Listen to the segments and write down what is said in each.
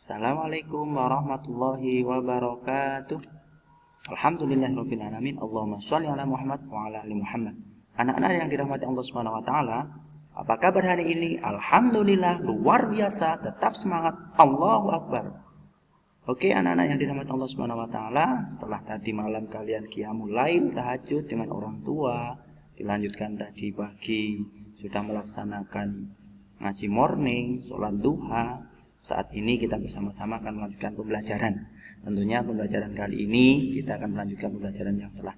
Assalamualaikum warahmatullahi wabarakatuh. Alhamdulillahirabbil alamin. Allahumma shalli ala Muhammad wa ala ali Muhammad. Anak-anak yang dirahmati Allah Subhanahu wa taala, apa kabar hari ini? Alhamdulillah, luar biasa, tetap semangat. Allahu akbar. Oke, anak-anak yang dirahmati Allah Subhanahu wa taala, setelah tadi malam kalian qiyamul lail, tahajud dengan orang tua, dilanjutkan tadi pagi sudah melaksanakan ngaji morning, sholat duha. Saat ini kita bersama-sama akan melanjutkan pembelajaran. Tentunya pembelajaran kali ini kita akan melanjutkan pembelajaran yang telah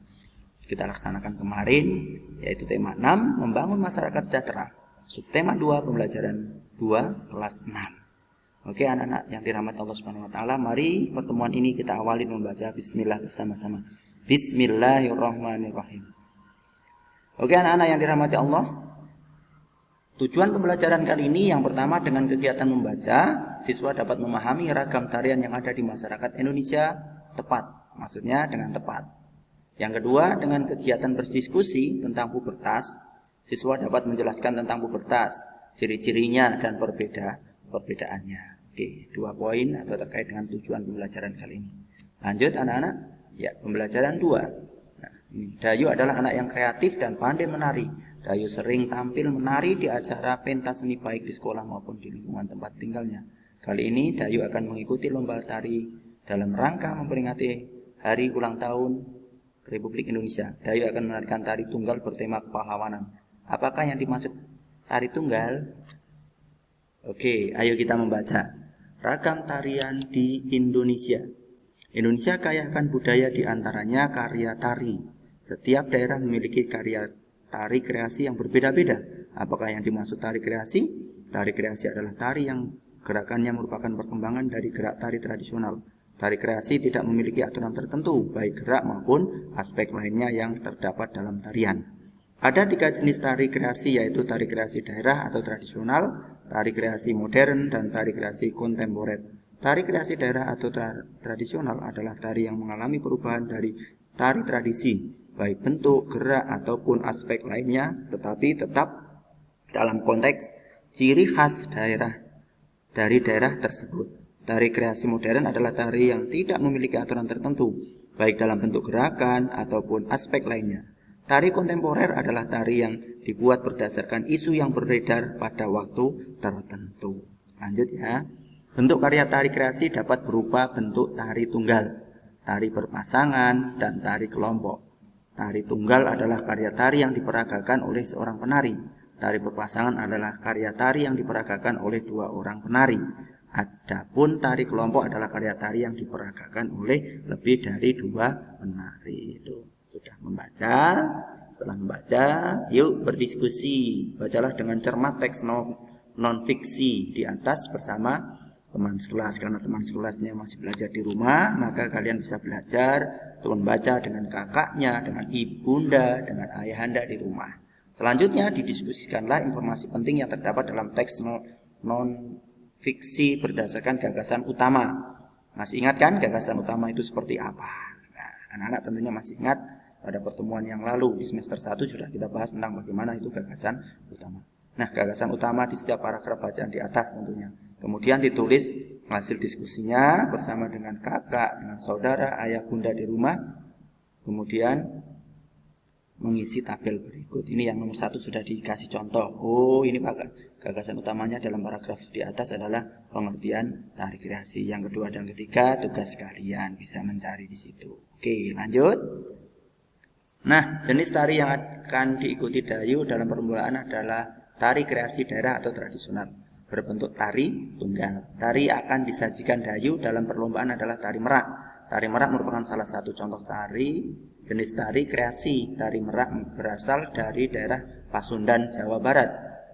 kita laksanakan kemarin, yaitu tema 6, membangun masyarakat sejahtera. Subtema 2, pembelajaran 2, kelas 6. Oke anak-anak yang dirahmati Allah Subhanahu wa taala, mari pertemuan ini kita awali membaca bismillah bersama-sama. Bismillahirrahmanirrahim. Oke anak-anak yang dirahmati Allah, tujuan pembelajaran kali ini yang pertama, dengan kegiatan membaca, siswa dapat memahami ragam tarian yang ada di masyarakat Indonesia tepat, maksudnya dengan tepat. Yang kedua, dengan kegiatan berdiskusi tentang pubertas, siswa dapat menjelaskan tentang pubertas, ciri-cirinya dan perbedaannya. Oke, 2 poin atau terkait dengan tujuan pembelajaran kali ini. Lanjut anak-anak, ya pembelajaran 2. Nah, Dayu adalah anak yang kreatif dan pandai menari. Dayu sering tampil menari di acara pentas seni baik di sekolah maupun di lingkungan tempat tinggalnya. Kali ini Dayu akan mengikuti lomba tari dalam rangka memperingati hari ulang tahun Republik Indonesia. Dayu akan menarikan tari tunggal bertema kepahlawanan. Apakah yang dimaksud tari tunggal? Oke, ayo kita membaca. Ragam tarian di Indonesia. Indonesia kaya akan budaya, di antaranya karya tari. Setiap daerah memiliki karya tari kreasi yang berbeda-beda. Apakah yang dimaksud tari kreasi? Tari kreasi adalah tari yang gerakannya merupakan perkembangan dari gerak tari tradisional. Tari kreasi tidak memiliki aturan tertentu, baik gerak maupun aspek lainnya yang terdapat dalam tarian. Ada 3 jenis tari kreasi, yaitu tari kreasi daerah atau tradisional, tari kreasi modern, dan tari kreasi kontemporer. Tari kreasi daerah atau tradisional adalah tari yang mengalami perubahan dari tari tradisi, baik bentuk, gerak, ataupun aspek lainnya, tetapi tetap dalam konteks ciri khas daerah dari daerah tersebut. Tari kreasi modern adalah tari yang tidak memiliki aturan tertentu, baik dalam bentuk gerakan ataupun aspek lainnya. Tari kontemporer adalah tari yang dibuat berdasarkan isu yang beredar pada waktu tertentu. Lanjut ya. Bentuk karya tari kreasi dapat berupa bentuk tari tunggal, tari berpasangan, dan tari kelompok. Tari tunggal adalah karya tari yang diperagakan oleh seorang penari. Tari berpasangan adalah karya tari yang diperagakan oleh 2 orang penari. Adapun tari kelompok adalah karya tari yang diperagakan oleh lebih dari 2 penari. Itu sudah membaca. Setelah membaca, yuk berdiskusi. Bacalah dengan cermat teks non-fiksi di atas bersama teman sekelas. Karena teman sekelasnya masih belajar di rumah, maka kalian bisa belajar untuk membaca dengan kakaknya, dengan ibunda, dengan ayahanda di rumah. Selanjutnya didiskusikanlah informasi penting yang terdapat dalam teks non-fiksi berdasarkan gagasan utama. Masih ingat kan gagasan utama itu seperti apa? Nah, anak-anak tentunya masih ingat, pada pertemuan yang lalu di semester 1 sudah kita bahas tentang bagaimana itu gagasan utama. Nah, gagasan utama di setiap paragraf bacaan di atas tentunya. Kemudian ditulis hasil diskusinya bersama dengan kakak, dengan saudara, ayah, bunda di rumah. Kemudian mengisi tabel berikut. Ini yang nomor 1 sudah dikasih contoh. Oh, ini gagasan utamanya dalam paragraf di atas adalah pengertian tari kreasi. Yang kedua dan ketiga tugas kalian bisa mencari di situ. Oke, lanjut. Nah, jenis tari yang akan diikuti Dayu dalam permulaan adalah tari kreasi daerah atau tradisional, berbentuk tari tunggal. Tari akan disajikan Dayu dalam perlombaan adalah tari merak. Tari merak merupakan salah satu contoh tari jenis tari kreasi. Tari merak berasal dari daerah Pasundan, Jawa Barat.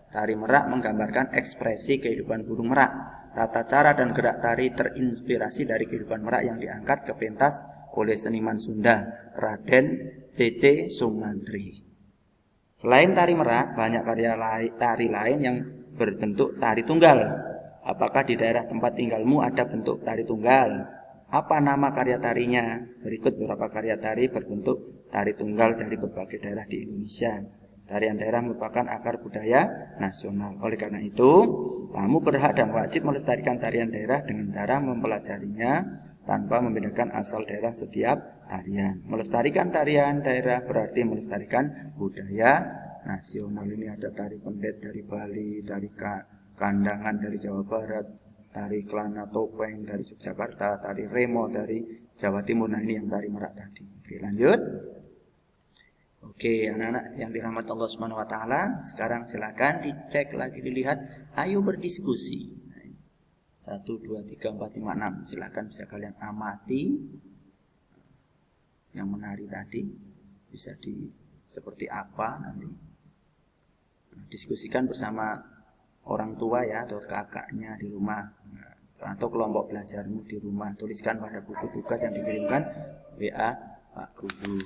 Tari merak menggambarkan ekspresi kehidupan burung merak. Tata cara dan gerak tari terinspirasi dari kehidupan merak yang diangkat ke pentas oleh seniman Sunda, Raden C.C. Sumantri. Selain tari merak, banyak karya tari lain yang berbentuk tari tunggal. Apakah di daerah tempat tinggalmu ada bentuk tari tunggal? Apa nama karya tarinya? Berikut beberapa karya tari berbentuk tari tunggal dari berbagai daerah di Indonesia. Tarian daerah merupakan akar budaya nasional. Oleh karena itu, kamu berhak dan wajib melestarikan tarian daerah dengan cara mempelajarinya tanpa membedakan asal daerah setiap tarian. Melestarikan tarian daerah berarti melestarikan budaya nasional. Ini ada tari pendet dari Bali, tari kandangan dari Jawa Barat, tari kelana topeng dari Yogyakarta, tari remo dari Jawa Timur. Nah, ini yang tari merak tadi. Oke, lanjut. Oke, anak-anak yang dirahmati Allah Subhanahu wa taala, sekarang silakan dicek lagi, dilihat, ayo berdiskusi. 1 2 3 4 5 6. Silakan bisa kalian amati yang menari tadi, bisa seperti apa nanti. Diskusikan bersama orang tua ya, atau kakaknya di rumah, atau kelompok belajarmu di rumah. Tuliskan pada buku tugas yang dikirimkan WA Pak Guru.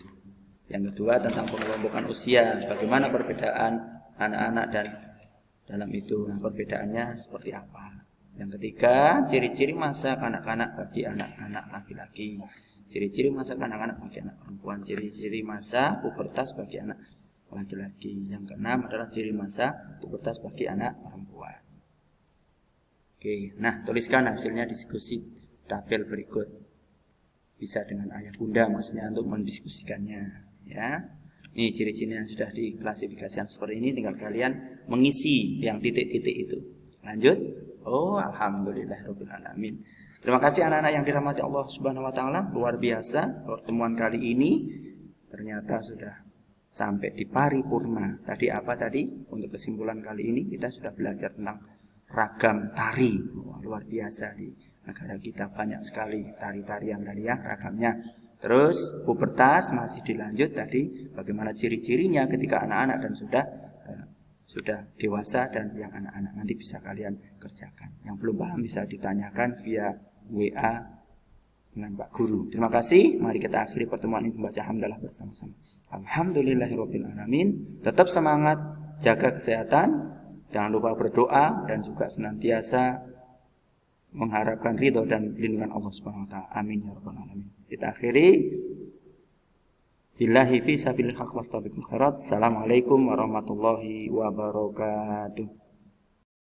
Yang kedua tentang pengelompokan usia, bagaimana perbedaan anak-anak dan dalam itu, nah, perbedaannya seperti apa. Yang ketiga, ciri-ciri masa kanak-kanak bagi anak-anak laki-laki, ciri-ciri masa kanak-kanak bagi anak perempuan, ciri-ciri masa pubertas bagi anak laki-laki. Yang keenam adalah ciri masa pubertas bagi anak perempuan. Oke, nah tuliskan hasilnya diskusi tabel berikut. Bisa dengan ayah bunda maksudnya untuk mendiskusikannya. Ya, ini ciri-ciri yang sudah diklasifikasikan seperti ini, tinggal kalian mengisi yang titik-titik itu. Lanjut. Oh, alhamdulillahirabbil alamin. Terima kasih anak-anak yang dirahmati Allah Subhanahu wa taala. Luar biasa pertemuan kali ini ternyata sudah sampai di paripurna. Tadi apa tadi? Untuk kesimpulan kali ini kita sudah belajar tentang ragam tari. Luar biasa, di negara kita banyak sekali tari-tarian tadi ya, ragamnya. Terus pubertas masih dilanjut tadi, bagaimana ciri-cirinya ketika anak-anak dan sudah dewasa, dan yang anak-anak nanti bisa kalian kerjakan. Yang belum paham bisa ditanyakan via WA dengan Pak Guru. Terima kasih. Mari kita akhiri pertemuan ini membaca hamdalah bersama-sama. Alhamdulillahirabbil alamin. Tetap semangat, jaga kesehatan, jangan lupa berdoa dan juga senantiasa mengharapkan ridho dan lindungan Allah Subhanahu wa taala. Amin ya rabbal alamin. Kita akhiri billahi fi sabilil haq wastabiqul khairat. Assalamualaikum warahmatullahi wabarakatuh.